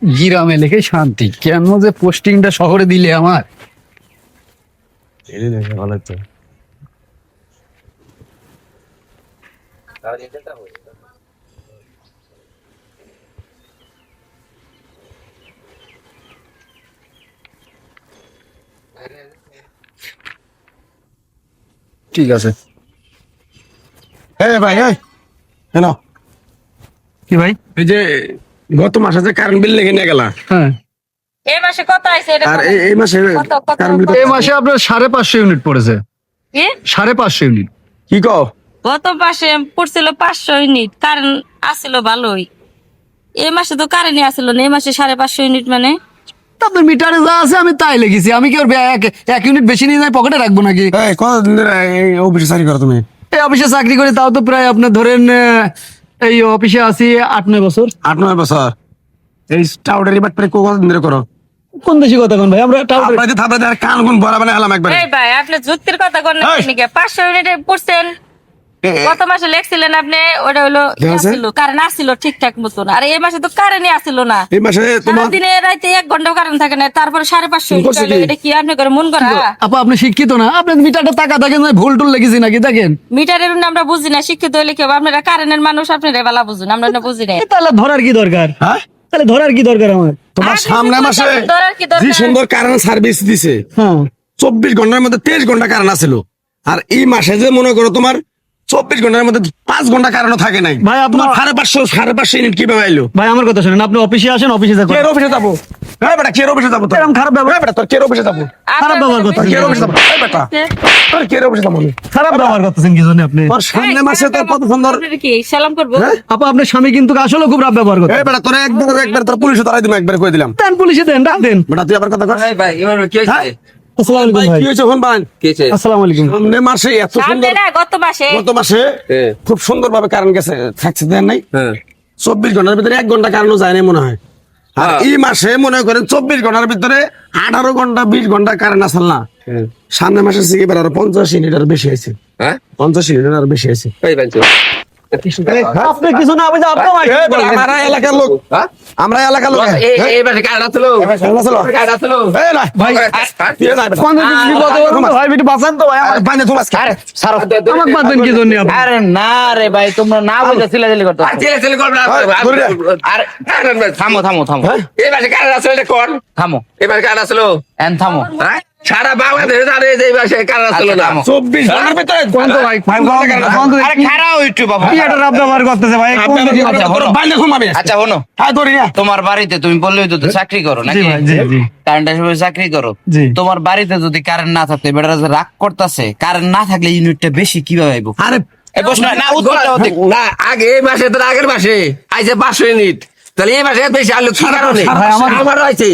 গ্রামে লেখে শান্তি, কেন যে পোস্টিংটা শহরে দিলে আমার। ভালো তো ঠিক আছে। ভাই কেন কি ভাই? এই যে গত মাসে যে কারেন্ট বিল লেগে নিয়ে গেলা, হ্যাঁ, এই মাসে কত আইছে এটা আর বলেন? এই মাসে কত? কারেন্ট বিল এই মাসে আপনার 550 ইউনিট পড়েছে। কি 550 ইউনিট। কি কও? গত মাসে পড়ছিল 500 ইউনিট, কারেন্ট আসছিল ভালোই। এই মাসে তো কারেন্টই আসছিল না, এই মাসে 550 ইউনিট মানে আপনার মিটারে যা আছে আমি তাই লিখেছি, আমি কি ওর এক ইউনিট বেশি নিয়ে যাই পকেটে রাখবো নাকি? এই কতদিন ধরে এই অফিসে চাকরি করো তুমি? এই অফিসে চাকরি করে তাও তো প্রায় আপনার ধরেন এই অফিসে আছি 8-9 বছর। 8-9 বছর। এই টাউডারি বাট করে কতদিন ধরে করো? কোন দেশি কথা কোন ভাই? আমরা টাউন আপনাদের থাপড়ে কান গুন ভরা বানাই হলাম একবার। এই ভাই আপনি যুক্তির কথা কোন এই! নাকি 500 ইউনিটে পড়ছেন? গত মাসে লেখছিলেন আপনি, ওটা হলো ঠিক আছে। আসছিল, কারেন্ট আসছিল ঠিকঠাক মতন। আর এই মাসে তো কারেন্টই আসছিল না, এই মাসে তোমার দিনে রাতে 1 ঘন্টাও কারেন্ট থাকে না, তারপরে 550 ইউনিট করছে হলো। কি? এটা কি আপনি করে মন করা? আপা আপনি শিক্ষিত না, আপনার মিটারটা টাকা দেখেন না, ভুল টুল লেগেছি নাকি দেখেন। মিটারের আমরা বুঝি না, শিক্ষিত হইলে কি হবে? আপনারা কারেন্টের মানুষ, আপনারা ভালো বুঝুন, আমরা না বুঝি না। তাহলে ধরার কি দরকার? হ্যাঁ তাহলে ধরার কি দরকার আমার? তোমার আর সামনে কিছু মাসে ধরার কি দরকার? যে সুন্দর কারেন্ট সার্ভিস দিছে, হ্যাঁ 24 ঘন্টার মধ্যে 23 ঘন্টা কারেন্ট আছিল। আর এই মাসে যে মনে করো তোমার 24 ঘন্টার মধ্যে 5 ঘন্টা কারেন্ট থাকে নাই। ভাই, আপনার- 550 ইউনিট কিভাবে আইলো? ভাই আমার কথা শুনেন, আপনি অফিসে আসেন, অফিসে কে যাবেন। অফিসে যাবো? হ্যাঁ বেটা, কে অফিসে যাবো? এরকম খারাপ ব্যবহার- হ্যাঁ বেটা, তোর কে অফিসে যাবো? খারাপ ব্যবহার করতে- কে অফিসে যাবো? হ্যাঁ বেটা, তোর কে অফিসে যাবো? খারাপ ব্যবহার করতেছেন কি জন্য আপনি? তোর সামনে মাসে তোর কত সুন্দর। আপনারা কি সালাম করবো? হ্যাঁ? আপা আপনার স্বামী কিন্তু আসলে খুব রাব ব্যবহার করতে। এই বেটা, তোর একবার তোর পুলিশে তারাই দিলাম, একবার কই দিলাম। দেন পুলিশে দেন, ডাক দেন। বেটা তুই আবার কথা কর। ভাই এবার কি হয়েছে? হ্যাঁ? আসসালামু আলাইকুম ভাই ভাই। কি হয়েছে ফোন ভাই? কি হয়েছে? আসসালামু আলাইকুম। সামনে মাসে এত সামনে সুন্দর, না, গত মাসে। গত মাসে হ্যাঁ। খুব সুন্দর ভাবে কারেন্ট গেছে, থাকছে দেন নাই। হ্যাঁ 24 ঘন্টার ভিতরে 1 ঘন্টা কারেন্ট যায় না মনে হয়। আর হ্যাঁ। এই মাসে মনে করেন 24 ঘন্টার ভিতরে 18 ঘন্টা 20 ঘন্টা কারেন্ট আসল না। হ্যাঁ। সামনে মাসে থেকে এবার আরো 50 ইউনিট আরো বেশি আছে। হ্যাঁ 50 ইউনিট আরো বেশি আছে। এই বাঞ্চো আপনি কিছু না বুঝে আপনি আমরা এলাকার লোক, হ্যাঁ আমরা এলাকার লোক। এই বারে কাটা ছিল কারেন্ট আসলো? কাটা ছিল এই না, ভাই, তুই না, বেটা। ভাই একটু বাঁচান তো ভাই, আরে বাইরে তোমার আজকে। আমাকে বাঁধবেন কি জন্য আপনি? আরে না রে ভাই, তোমরা না বুঝে চিল্লাচিল্লি করতে ছেলে ছেলে করবে না ধরে নে। আর থামো থামো থামো হ্যাঁ? এই বারে কাটা ছিল এটা কোন থামো এবার কাটা ছিল থামো। হ্যাঁ সারা বাংলাদেশে জানে যে এই মাসে কাটা ছিল না 24 ঘন্টার ভিতরে কোন তো ভাই, ভাই কোন তো আরে খারাপ একটু বাবা। কি একটা রাব ব্যবহার করতেছে ভাই? কোন দিকে? বাইরে ঘুমাবি। আচ্ছা শোনো, হ্যাঁ ধরি না। তোমার বাড়িতে তুমি বললেই তো চাকরি করো জি নাকি? ভাই, জি জি কারেন্টের সময় চাকরি করো। জি। তোমার বাড়িতে যদি কারেন্ট না থাকতো, বেটারা যে রাগ করতেছে, কারেন্ট না থাকলে ইউনিটটা বেশি কিভাবে আইবো? আরে এই প্রশ্ন না, উত্তরটা হতে না আগে এই মাসে তো আগের মাসে আইছে 500 ইউনিট, তাহলে এই মাসে বেশি আলো কি কারণে? ভাই, আমারও আইছে,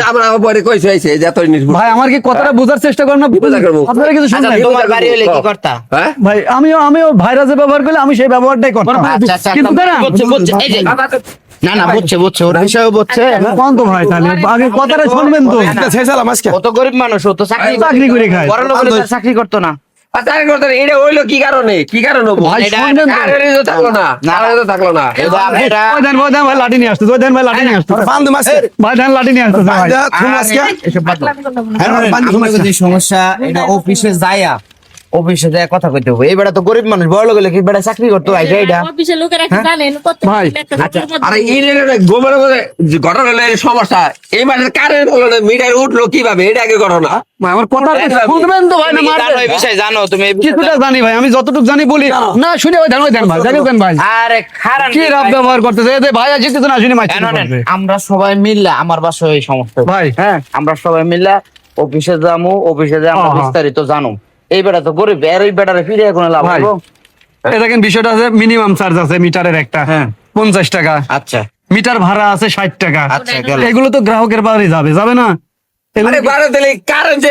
আমরা পরে কইছে আইছে যে এত ইউনিট। ভাই আমার কি কথাটা বোঝার চেষ্টা করেন না? বোঝা করবো। আপনারা কিছু আচ্ছা, শুনবেন? তোমার বাড়ি হলে কি করতা? হ্যাঁ ভাই আমিও ভাইরা যে ব্যবহার করলে আমি সেই ব্যবহারটাই করতাম। আচ্ছা আচ্ছা, কিন্তু তারা বুঝছে বুঝছে, এই যে না না বুঝছে বুঝছে, ওর বিষয়ে বুঝছে। কোন তো ভাই, তাহলে আগে কথাটা শুনবেন তো। এটা ছেছালাম আজকে। ও তো গরিব মানুষ, ও তো চাকরি করে খায়। বড় লোক হলে তার চাকরি করতো না। আচ্ছা এটা হইলো কি কারণে? কি কারণে হবো? ভাই এটা- শুনবেন তো। কারণে তো থাকলো না, কারণে তো থাকলো না। এই যে আপনারা ওই দেন ভাই লাঠি নিয়ে আসতে, ওই দেন ভাই লাঠি নিয়ে আসতে, বান্ধু মাসে ভাই দেন লাঠি নিয়ে আসতে ভাই। তুমি আজকে আমাদের যে সমস্যা, এটা অফিসে যায়া অফিসে যায় কথা কইতে হবে। এই বেটা তো গরিব মানুষ, বড় লোক হলে কি বেটা চাকরি করতো? এটা অফিসের লোকেরা কি জানেন কত ভাই, আরে গোবর ঘটনা হলো এই সমস্যা, এই মাসে কারেন্ট হলো না, মিটার উঠলো কিভাবে? এটা আগে ঘটনা। ভাই আমার কথা শুনবেন তো ভাই, না তুমি কি জানো মারবেন? এই বিষয়ে? জানো তুমি এই বিষয়ে? কিছুটা জানি ভাই, আমি যতটুকু জানি বলি না, শুনে ওই দেন ভাই, দেখেন ভাই আরে খারাপ কি রাব ব্যবহার করতেছে। এই যে ভাই আজ কিছু না শুনি মাইছে আমরা সবাই মিললা, আমার বাসায় এই সমস্যা ভাই। হ্যাঁ আমরা সবাই মিললা অফিসে যাবো, অফিসে যাই আমরা হ্যাঁ, হ্যাঁ। বিস্তারিত জানো। এই বেটা তো গরিব, আর এই বেটারে ফিরে কোনো লাভ ভাই। হলো? এই দেখেন বিষয়টা আছে, মিনিমাম চার্জ আছে মিটারের একটা হ্যাঁ। 50 টাকা, আচ্ছা মিটার ভাড়া আছে 60 টাকা। আচ্ছা, গেল। এগুলো তো গ্রাহকের বাড়ি যাবে না? এগুলো আরে বারে দিলে কারেন্ট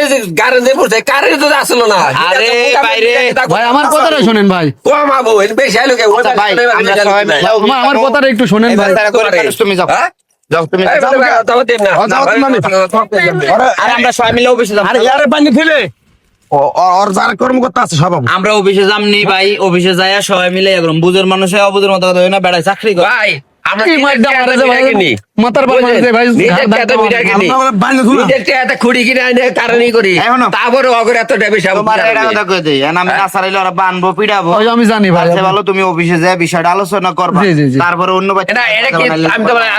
যে পড়ছে, কারেন্ট তো আসলো না। আরে বাইরে, ভাই আমার কথাটা শোনেন ভাই, কমাবো, বেশি আইলো কে? আচ্ছা ভাই, আমরা সবাই মিলে আমার কথাটা একটু শোনেন এই ভাই। বেটারা গরিব মানুষ, তুমি যাও হ্যাঁ? যাও তুমি এই যাও। বারে দাও দিন না। দাও দিন মানে। আরে আমরা সবাই মিলে অফিসে যাবো। আরে ইয়ারে পানি ফেলে ওর যারা কর্মকর্তা আছে সব পাবো। আমরা অফিসে যামনি ভাই, অফিসে যাইয়া সবাই মিলে একদম বুঝের মানুষে অবুঝের মতো কথা হয় না, বেড়ায় চাকরি করে। ভাই আমরা এই মাইরটা মারে যে ভাই, মাথার পর মারে যে ভাই, ঘাড় ধাক্কা মারে। আমরা বান্ধে শুনা খুঁড়ি কিনে আইনে কারণই করি এই শোনো। তারপরে অগরে এত বেশি তোমার এটা কথা কই দেই আমি না সারাইলে ওরা বানবো পিড়াবো ওই আমি জানি ভাই। আচ্ছা ভালো তুমি অফিসে যা বিষয়টা আলোচনা করবা জি, জি, জি। তারপরে অন্য এটা এটা কি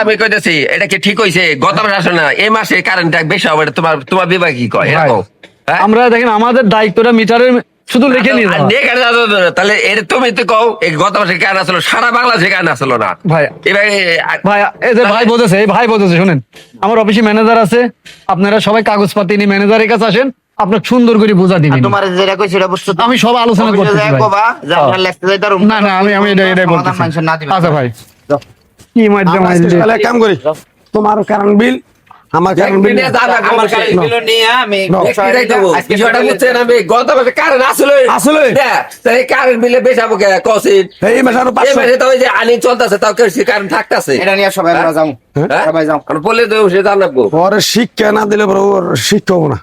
আমি কইতেছি এটা কি ঠিক হইছে গত মাসে আসো না এই মাসে কারেন্টটা বেশি হবে এটা তোমার বিভাগ কি কয় ভাই, এরকম হ্যাঁ? আমরা দেখেন আমাদের দায়িত্বটা মিটারের শুধু লিখে নিয়ে আর যাওয়া। নিয়ে কেন যাওয়া যাবে না? তাহলে এটা তুমি তো কও এই গত মাসে কারেন্ট আসলো সারা বাংলাদেশে কারেন্ট আসলো না ভাই এবার ভাই এই যে ভাই বোঝেছে, এই ভাই বোঝেছে, শুনেন আমার অফিসে ম্যানেজার আছে, আপনারা সবাই কাগজপাতি নিয়ে ম্যানেজারের কাছে আসেন, আপনার সুন্দর করে বোঝা দিবেন। তোমার যেটা কই সেটা বুঝছো তো? আমি সব আলোচনা অফিসে করতেছি যাই ভাই। কবা যে আপনার লেখতে যাই তার না না আমি এটাই বলতেছি। মানুষের না দিবেন আচ্ছা ভাই, যাও। কি মাইরটা আমরা আজকে মাইরলি। সকালে এক কাম করি তোমার কারেন্ট বিল আমার কারেন্ট বিল আমার কারেন্ট বিল নিয়ে আমি বিষয়টা বুঝছেন আমি গত মাসে কারেন্ট আসলো আসলে? তাই কারেন্ট বিলে বেশাবো কসিন এই মাসে আরো এই 500 মাসে তো ওই যে আনি চলতেছে তাও কারেন্ট থাকতেছে এটা নিয়ে সবাই আমরা যাও হ্যাঁ? সবাই যাও বললে তো সে জানাবো পরে শিক্ষা না দিলে বড় ওর শিক্ষা হবো না